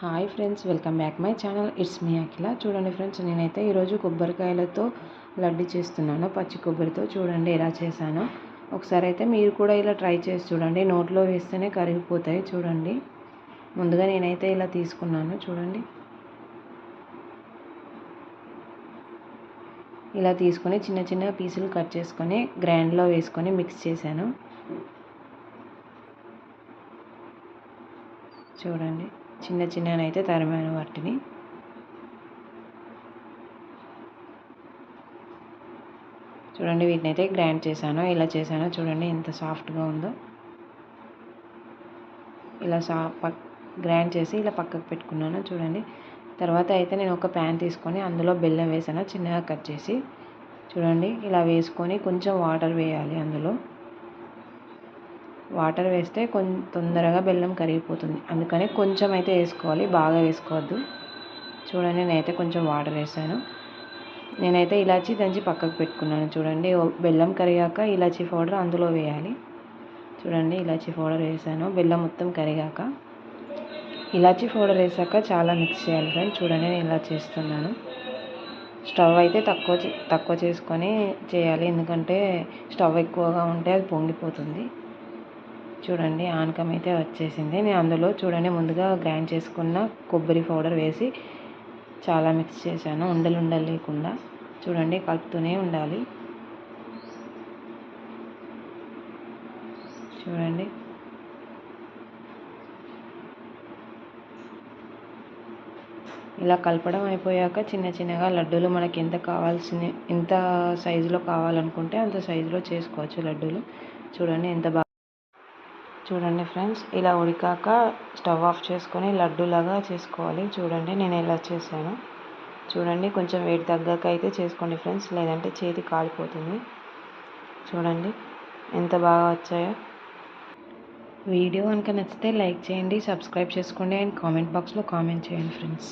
Hi friends, welcome back my channel. It's me Akhila. చూడండి friends, నేనైతే ఈరోజు కొబ్బరికాయలతో లడ్డు చేస్తున్నాను. పచ్చి కొబ్బరితో చూడండి ఎలా చేశానో. ఒకసారి అయితే మీరు కూడా ఇలా ట్రై చేసి చూడండి. నోట్లో వేస్తేనే కరిగిపోతాయి. చూడండి, ముందుగా నేనైతే ఇలా తీసుకున్నాను. చూడండి, ఇలా తీసుకొని చిన్న చిన్న పీసులు కట్ చేసుకొని గ్రైండ్లో వేసుకొని మిక్స్ చేశాను. చూడండి, చిన్న చిన్ననైతే తరిమాను వాటిని. చూడండి, వీటిని అయితే గ్రైండ్ చేశాను. ఇలా చేశాను. చూడండి ఎంత సాఫ్ట్గా ఉందో. ఇలా గ్రైండ్ చేసి ఇలా పక్కకు పెట్టుకున్నాను. చూడండి, తర్వాత అయితే నేను ఒక ప్యాన్ తీసుకొని అందులో బెల్లం వేసాను, చిన్నగా కట్ చేసి. చూడండి, ఇలా వేసుకొని కొంచెం వాటర్ వేయాలి. అందులో వాటర్ వేస్తే తొందరగా బెల్లం కరిగిపోతుంది. అందుకని కొంచెం అయితే వేసుకోవాలి, బాగా వేసుకోవద్దు. చూడండి, నేనైతే కొంచెం వాటర్ వేసాను. నేనైతే ఇలాచీ దంచి పక్కకు పెట్టుకున్నాను. చూడండి, బెల్లం కరిగాక ఇలాచీ పౌడర్ అందులో వేయాలి. చూడండి, ఇలాచీ పౌడర్ వేసాను. బెల్లం మొత్తం కరిగాక ఇలాచీ పౌడర్ వేసాక చాలా మిక్స్ చేయాలి ఫ్రెండ్స్. చూడండి, నేను ఇలా చేస్తున్నాను. స్టవ్ అయితే తక్కువ చేసుకొని చేయాలి, ఎందుకంటే స్టవ్ ఎక్కువగా ఉంటే అది పొంగిపోతుంది. చూడండి, ఆనకం అయితే వచ్చేసింది. నేను అందులో చూడండి ముందుగా గ్రైండ్ చేసుకున్న కొబ్బరి పౌడర్ వేసి చాలా మిక్స్ చేశాను, ఉండలు లేకుండా. చూడండి, కలుపుతూనే ఉండాలి. చూడండి, ఇలా కలపడం అయిపోయాక చిన్న చిన్నగా లడ్డూలు మనకి ఎంత సైజులో కావాలనుకుంటే అంత సైజులో చేసుకోవచ్చు లడ్డూలు. చూడండి ఎంత బాగా. చూడండి ఫ్రెండ్స్, ఇలా ఉడికాక స్టవ్ ఆఫ్ చేసుకొని లడ్డూలాగా చేసుకోవాలి. చూడండి, నేను ఎలా చేశాను. చూడండి, కొంచెం వేడి తగ్గాక అయితే చేసుకోండి ఫ్రెండ్స్, లేదంటే చేతి కాలిపోతుంది. చూడండి ఎంత బాగా వచ్చాయో. వీడియో కనుక నచ్చితే లైక్ చేయండి, సబ్స్క్రైబ్ చేసుకోండి అండ్ కామెంట్ బాక్స్లో కామెంట్ చేయండి ఫ్రెండ్స్.